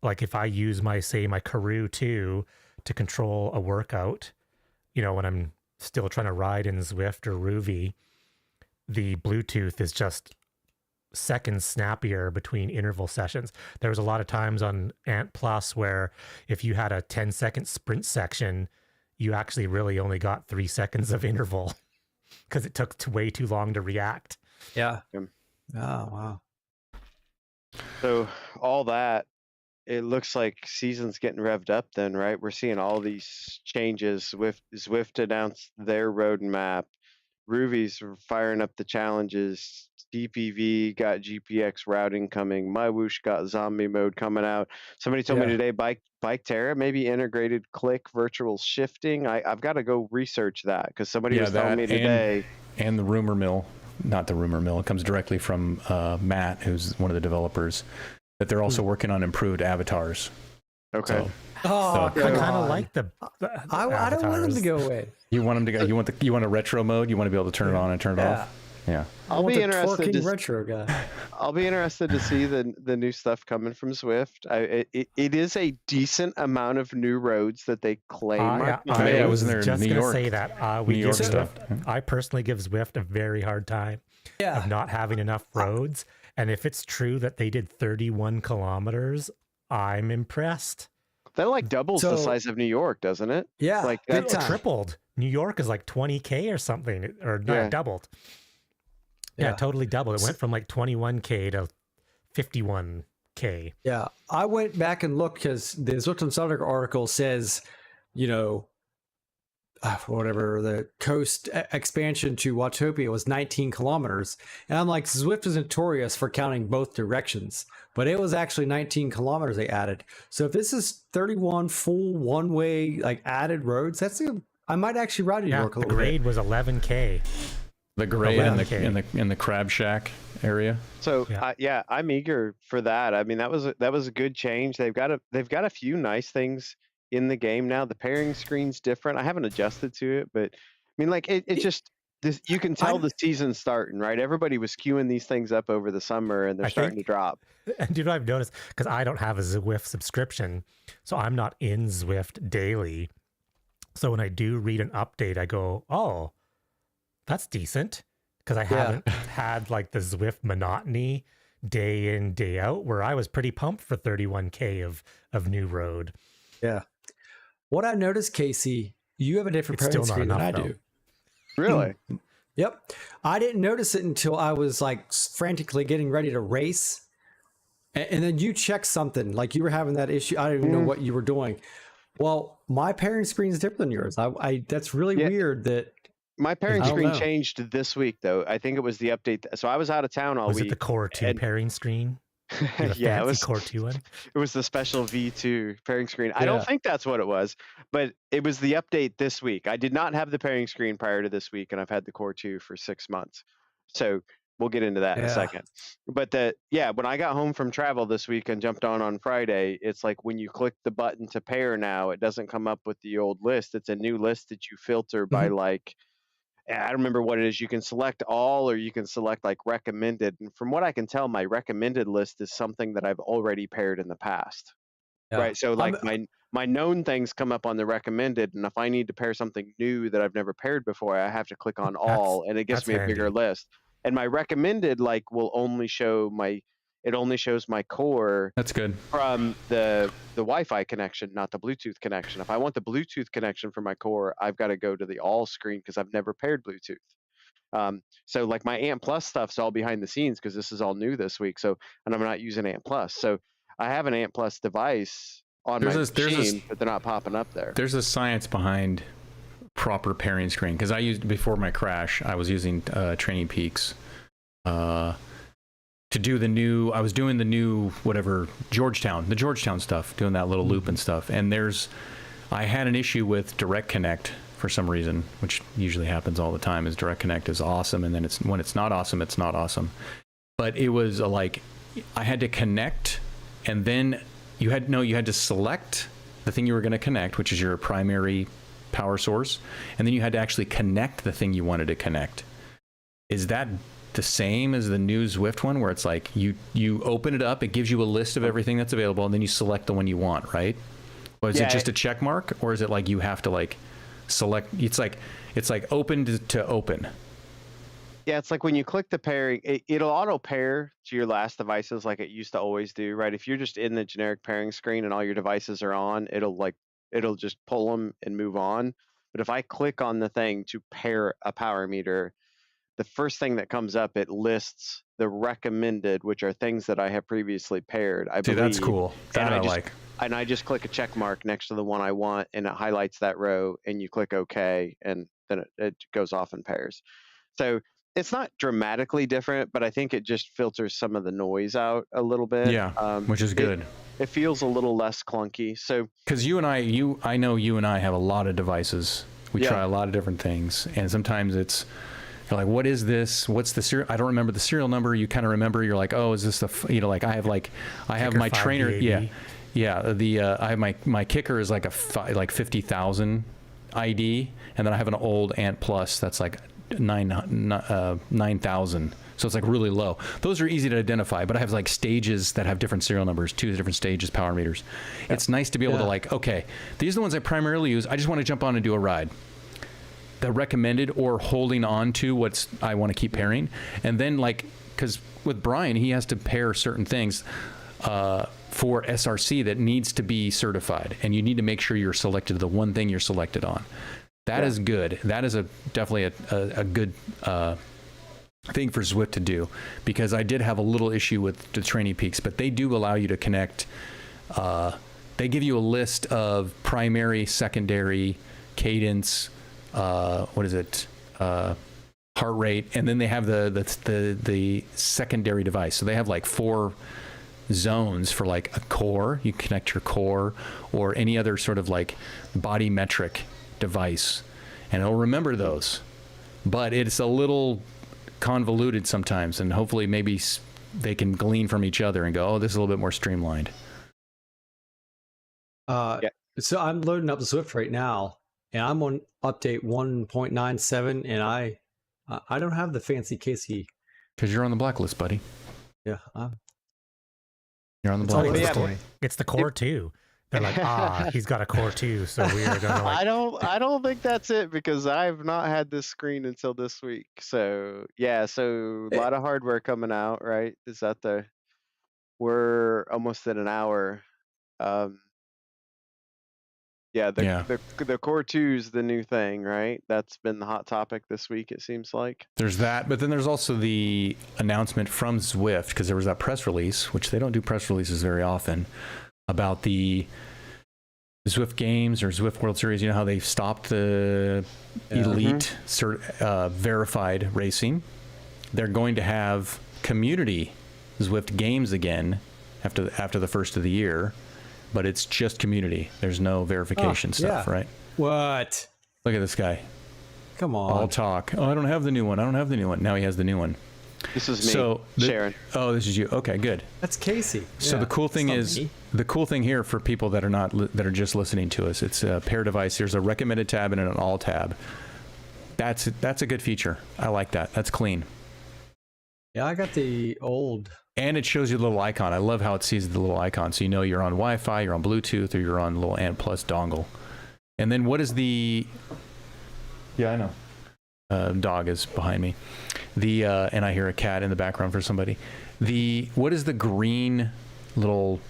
like if I use my Karoo 2 to control a workout, when I'm still trying to ride in Zwift or Ruby, the Bluetooth is just seconds snappier between interval sessions. There was a lot of times on Ant Plus where if you had a 10-second sprint section, you actually really only got 3 seconds of interval because it took way too long to react. Yeah. Yeah. Oh, wow. So all that, it looks like season's getting revved up then, right? We're seeing all these changes. Zwift announced their roadmap. Ruvy's firing up the challenges. DPV got GPX routing coming. MyWhoosh got zombie mode coming out. Somebody told me today Bike Terra maybe integrated click virtual shifting. I've got to go research that because somebody was telling me today. And the rumor mill, not the rumor mill, it comes directly from Matt, who's one of the developers, that they're also working on improved avatars. Okay. So, Oh, I come kind of on. like the I don't want them to avatars. go away. you want them to go? You want a retro mode? You want to be able to turn it on and turn it off? Yeah. I I'll want be the interested twerking to retro guy. I'll be interested to see the new stuff coming from Zwift. It is a decent amount of new roads that they claim. are I coming. it was was in there in just New going to York. say that. We New York give stuff. Zwift, I personally give Zwift a very hard time Yeah. of not having enough roads. And if it's true that they did 31 kilometers, I'm impressed. That like doubles the So- size of New York, doesn't it? Yeah. Like big It time. tripled. New York is like 20K or something, or not Yeah. doubled. Yeah, Yeah. totally doubled. It went from like 21K to 51K. Yeah, I went back and looked because the Zwift Insider article says, whatever the coast expansion to Watopia was 19 kilometers, and I'm like, Zwift is notorious for counting both directions, but it was actually 19 kilometers they added. So if this is 31 full one-way like added roads, I might actually ride New Yeah, York a the little grade bit. was 11K. The grade in the 11K. in the Crab Shack area. So Yeah. I'm eager for that. I mean, that was a good change. They've got a few nice things in the game now. The pairing screen's different. I haven't adjusted to it, but I mean, like it just this. You can tell the season's starting, right? Everybody was queuing these things up over the summer, and they're starting to drop. And dude, I've noticed because I don't have a Zwift subscription, so I'm not in Zwift daily. So when I do read an update, I go, "Oh, that's decent." because I haven't had like the Zwift monotony day in, day out, where I was pretty pumped for 31K of new road. Yeah. What I noticed, Casey, you have a different It's still pairing not screen than I enough, though. do. Really? Yep. I didn't notice it until I was like frantically getting ready to race. And then you checked something, like you were having that issue. I don't even know what you were doing. Well, my pairing screen is different than yours. I that's really Yeah. weird that My pairing I don't screen know. changed this week, though. I think it was the update. So I was out of town all Was week. it the Core 2 and- pairing screen? The Yeah, it fancy was Core 2 one? it was the special V2 pairing screen. I don't Yeah. think that's what it was, but it was the update this week. I did not have the pairing screen prior to this week, and I've had the Core 2 for 6 months. So we'll get into that in a Yeah. second. But when I got home from travel this week and jumped on Friday, it's like when you click the button to pair now, it doesn't come up with the old list. It's a new list that you filter by like, I don't remember what it is. You can select all, or you can select like recommended. And from what I can tell, my recommended list is something that I've already paired in the past. Yeah. Right. So like I'm- my known things come up on the recommended. And if I need to pair something new that I've never paired before, I have to click on all, and it gives that's me a bigger handy. list. And my recommended like will only show it only shows my core That's good. from the Wi-Fi connection, not the Bluetooth connection. If I want the Bluetooth connection for my core, I've got to go to the all screen because I've never paired Bluetooth. So like my Ant Plus stuff's all behind the scenes because this is all new this week. So, and I'm not using Ant Plus. So I have an Ant Plus device on my machine, but they're not popping up there. There's a science behind proper pairing screen, because I used, before my crash, I was using Training Peaks to do I was doing the new whatever the Georgetown stuff, doing that little loop and stuff. And I had an issue with Direct Connect for some reason, which usually happens all the time. Is Direct Connect is awesome, and then when it's not awesome, it's not awesome. But it was like I had to connect, and then you had to select the thing you were going to connect, which is your primary power source, and then you had to actually connect the thing you wanted to connect. Is that the same as the new Zwift one, where it's like you open it up, it gives you a list of everything that's available, and then you select the one you want, right? Or is it just a check mark, or is it like you have to like select? It's like open to open. Yeah, it's like when you click the pairing, it'll auto pair to your last devices like it used to always do, right? If you're just in the generic pairing screen and all your devices are on, it'll just pull them and move on. But if I click on the thing to pair a power meter, the first thing that comes up, it lists the recommended, which are things that I have previously paired. I believe. That's cool. That I like. And I just click a check mark next to the one I want, and it highlights that row, and you click OK, and then it goes off and pairs. So it's not dramatically different, but I think it just filters some of the noise out a little bit. Yeah, which is good. It feels a little less clunky. So because I know you and I have a lot of devices. We try a lot of different things, and sometimes you're like, what is this? What's the serial? I don't remember the serial number. You kind of remember. You're like, oh, is this like I have my trainer. Yeah. I have my kicker is like like 50,000 ID, and then I have an old Ant Plus that's like 9,000. So it's like really low. Those are easy to identify, but I have like stages that have different serial numbers, 2 different stages, power meters. Yeah. It's nice to be able to like, okay, these are the ones I primarily use. I just want to jump on and do a ride. The recommended or holding on to I want to keep pairing. And then like, because with Brian, he has to pair certain things for SRC that needs to be certified. And you need to make sure you're selected to the one thing you're selected on. That is good. That is definitely a good thing for Zwift to do, because I did have a little issue with the Training Peaks, but they do allow you to connect. They give you a list of primary, secondary, cadence, heart rate, and then they have the secondary device. So they have like 4 zones for like a core. You connect your core or any other sort of like body metric device, and it'll remember those. But it's a little convoluted sometimes, and hopefully maybe they can glean from each other and go, oh, this is a little bit more streamlined. So I'm loading up the Zwift right now, and I'm on update 1.97, and I don't have the fancy Casey. Because you're on the blacklist, buddy. Yeah. You're on the blacklist. It's the Core 2. They're like, he's got a Core 2, so we are gonna like. I don't think that's it because I've not had this screen until this week. So yeah, so a lot of hardware coming out, right? Is that we're almost at an hour. Yeah, the Core 2 is the new thing, right? That's been the hot topic this week, it seems like. There's that, but then there's also the announcement from Zwift, because there was that press release, which they don't do press releases very often, about the Zwift Games or Zwift World Series. You know how they've stopped the elite verified racing? They're going to have community Zwift Games again after the first of the year. But it's just community. There's no verification stuff, right? What? Look at this guy. Come on. All talk. Oh, I don't have the new one. Now he has the new one. This is me, Sharon. Oh, this is you. Okay, good. That's Casey. So the cool thing the cool thing here for people that are that are just listening to us, it's a pair device. There's a recommended tab and an all tab. That's a good feature. I like that. That's clean. Yeah, I got the old. And it shows you the little icon. I love how it sees the little icon. So you know you're on Wi-Fi, you're on Bluetooth, or you're on a little Ant Plus dongle. And then what is the... Yeah, I know. Dog is behind me. And I hear a cat in the background for somebody. What is the green little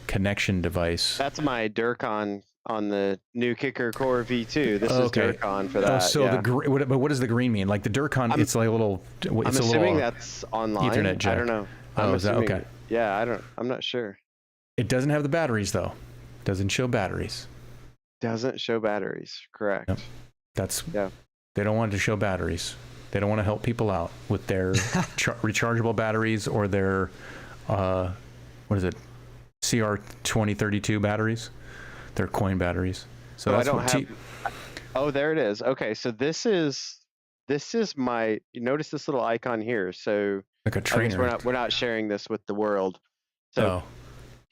connection device? That's my Durcon on the new Kicker Core V2. This is Durcon for that. Oh, so but what does the green mean? Like the Durcon, it's like a little... I'm assuming that's online. Ethernet jack. I don't know. Oh, is that okay? Yeah, I'm not sure. It doesn't have the batteries though. Doesn't show batteries. Doesn't show batteries. Correct. Yep. They don't want to show batteries. They don't want to help people out with their rechargeable batteries or their what is it? CR2032 batteries. Their coin batteries. So that's Oh, there it is. Okay, so this is my. You notice this little icon here. So like a trainer. We're not sharing this with the world. So,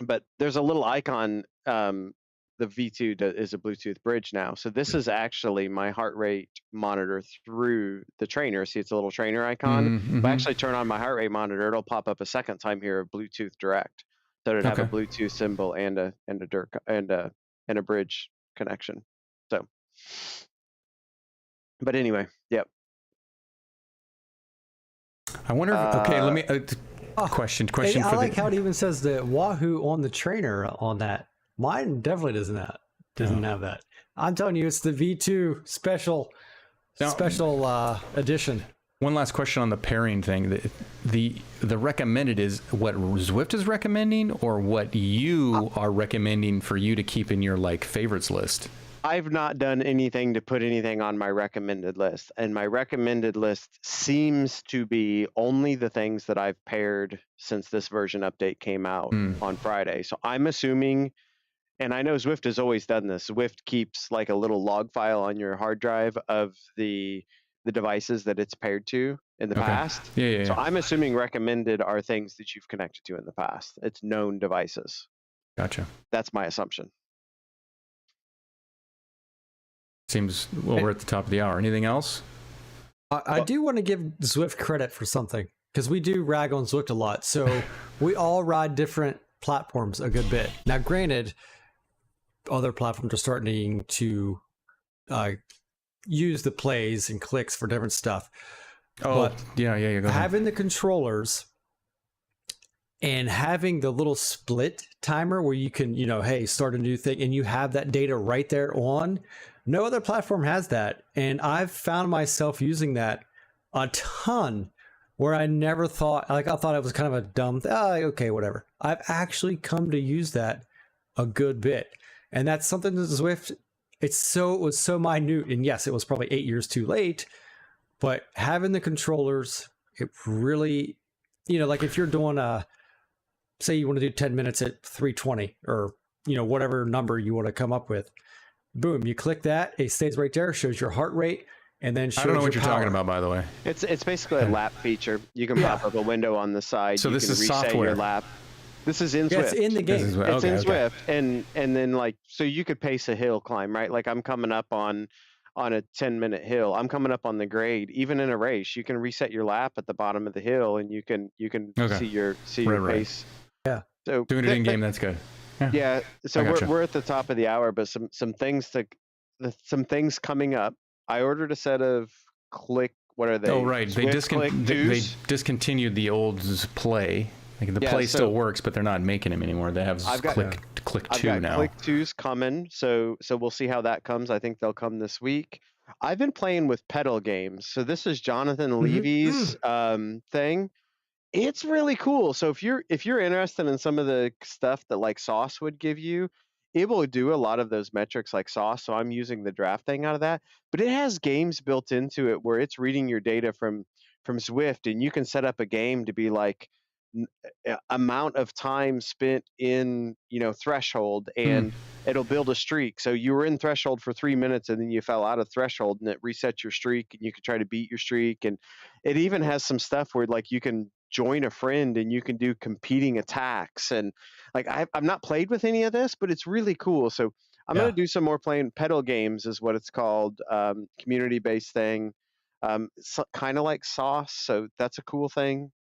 but there's a little icon. The V2 is a Bluetooth bridge now. So this is actually my heart rate monitor through the trainer. See, it's a little trainer icon. Mm-hmm. If I actually turn on my heart rate monitor, it'll pop up a second time here of Bluetooth Direct. So it'd have a Bluetooth symbol and a bridge connection. So, but anyway, yep. I wonder if, let me question Hey, I for like how it even says the Wahoo on the trainer on that. Mine definitely doesn't have that. I'm telling you, it's the V2 special edition. One last question on the pairing thing. The recommended is what Zwift is recommending, or what you are recommending for you to keep in your like favorites list? I've not done anything to put anything on my recommended list, and my recommended list seems to be only the things that I've paired since this version update came out on Friday. So I'm assuming, and I know Zwift has always done this. Zwift keeps like a little log file on your hard drive of the devices that it's paired to in the past. Yeah. So I'm assuming recommended are things that you've connected to in the past. It's known devices. Gotcha. That's my assumption. Seems, well, we're at the top of the hour. Anything else? I do want to give Zwift credit for something, because we do rag on Zwift a lot. So we all ride different platforms a good bit. Now, granted, other platforms are starting to use the plays and clicks for different stuff. Oh, but yeah. Go ahead. having the controllers and having the little split timer where you can, hey, start a new thing, and you have that data right there on. No other platform has that. And I've found myself using that a ton, where I never thought, I thought it was kind of a dumb thing. Okay, whatever. I've actually come to use that a good bit. And that's something that Zwift, it was so minute. And yes, it was probably 8 years too late, but having the controllers, it really, like if you're doing say you want to do 10 minutes at 320 or, whatever number you want to come up with, boom, you click that, it stays right there, shows your heart rate, and then shows I don't know what you're power. talking about, by the way. It's basically a lap feature. You can pop up a window on the side. So you this can is reset software. your lap. This is in Zwift. It's in the game. It's in Zwift, and then so you could pace a hill climb, right? Like I'm coming up on a 10-minute hill. I'm coming up on the grade. Even in a race, you can reset your lap at the bottom of the hill, and you can see your pace. Yeah. So doing it in game, that's good. Yeah. So I gotcha. we're at the top of the hour, but some things coming up. I ordered a set of what are they? Oh, right. Swift Click They 2s. discontinued the old Play. Like the Yeah, Play so still works, but they're not making them anymore. They have I've got Click I've 2 got now. Click 2s coming, so we'll see how that comes. I think they'll come this week. I've been playing with pedal games. So this is Jonathan Levy's thing. It's really cool. So if you're interested in some of the stuff that like Sauce would give you, it will do a lot of those metrics like Sauce. So I'm using the drafting out of that, but it has games built into it where it's reading your data from Zwift, and you can set up a game to be like amount of time spent in threshold, and it'll build a streak. So you were in threshold for 3 minutes and then you fell out of threshold, and it resets your streak, and you can try to beat your streak. And it even has some stuff where like you can join a friend and you can do competing attacks. And like I've not played with any of this, but it's really cool. So I'm going to do some more playing. Pedal games is what it's called, community based thing, kind of like Sauce. So that's a cool thing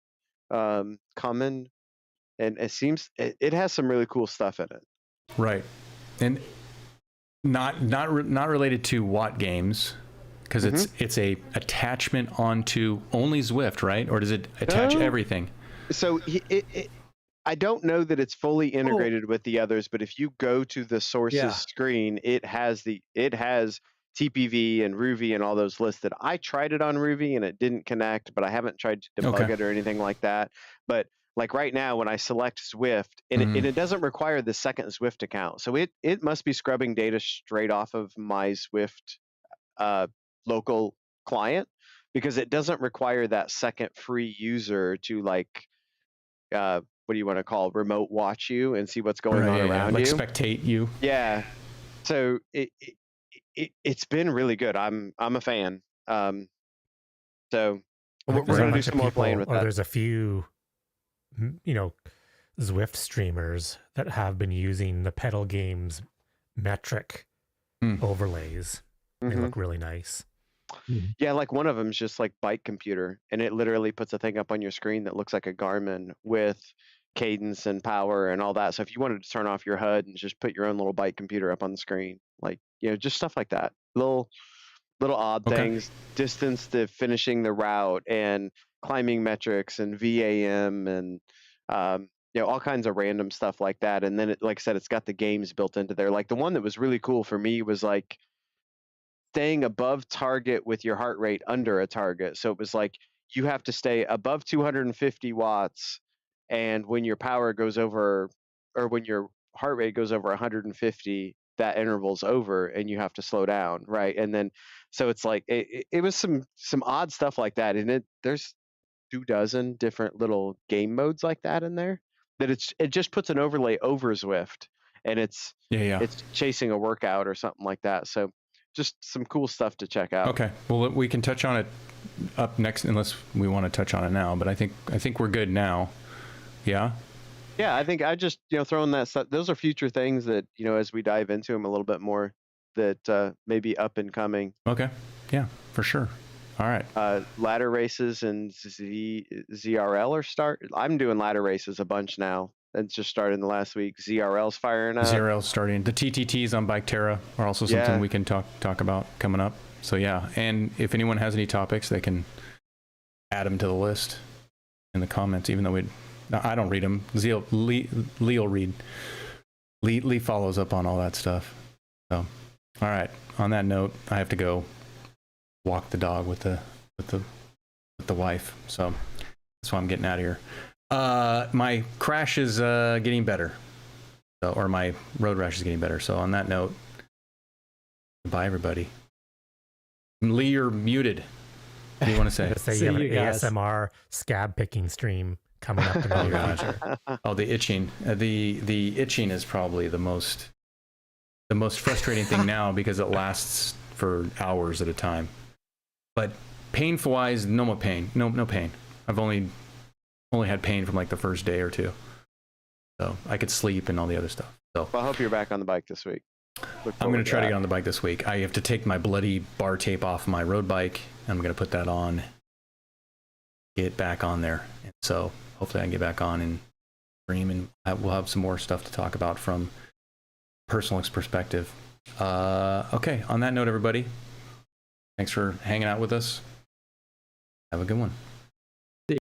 coming, and it has some really cool stuff in it. Right, and not related to Watt games, because it's a attachment onto only Zwift, right? Or does it attach everything? So I don't know that it's fully integrated with the others, but if you go to the sources screen, it has TPV and Ruby and all those listed. I tried it on Ruby and it didn't connect, but I haven't tried to debug it or anything like that. But like right now, when I select Zwift, and it doesn't require the second Zwift account, so it must be scrubbing data straight off of my Zwift local client, because it doesn't require that second free user to like what do you want to call remote watch you and see what's going on around like you, spectate you. Yeah. So it's been really good. I'm a fan. So we're gonna do some more playing with that. There's a few, Zwift streamers that have been using the pedal games metric overlays. They look really nice. Yeah, like one of them's just like Bike Computer, and it literally puts a thing up on your screen that looks like a Garmin with cadence and power and all that. So if you wanted to turn off your HUD and just put your own little Bike Computer up on the screen, like just stuff like that, little odd things, distance to finishing the route, and climbing metrics, and VAM, and all kinds of random stuff like that. And then like I said, it's got the games built into there. Like the one that was really cool for me was like staying above target with your heart rate under a target. So it was like you have to stay above 250 watts, and when your power goes over, or when your heart rate goes over 150, that interval's over and you have to slow down, right? And then so it's like it was some odd stuff like that, and there's 24 different little game modes like that in there, that it just puts an overlay over Zwift, and it's chasing a workout or something like that. So just some cool stuff to check out. Okay, well, we can touch on it up next, unless we want to touch on it now. But I think we're good now. Yeah. Yeah, I think I just throwing that stuff. Those are future things that as we dive into them a little bit more, that may be up and coming. Okay. Yeah, for sure. All right. Ladder races and ZRL are I'm doing ladder races a bunch now. It's just started in the last week. ZRL's firing up. ZRL's starting. The TTTs on Bike Terra are also something we can talk about coming up. So yeah, and if anyone has any topics, they can add them to the list in the comments. Even though I don't read them. Lee will read. Lee follows up on all that stuff. So, all right. On that note, I have to go walk the dog with the wife. So that's why I'm getting out of here. My crash is getting better, or my road rash is getting better. So on that note, bye everybody. Lee, you're muted. What do you want to say? You have an ASMR scab picking stream coming up in the near future. Oh, the itching. The itching is probably the most frustrating thing now, because it lasts for hours at a time. But painful wise, no more pain. No pain. I've only had pain from like the first day or two. So I could sleep and all the other stuff. So well, I hope you're back on the bike this week. I'm going to try to get on the bike this week. I have to take my bloody bar tape off my road bike. I'm going to put that on, get back on there. And so hopefully I can get back on and stream, and we'll have some more stuff to talk about from personal perspective. Okay, on that note, everybody, thanks for hanging out with us. Have a good one.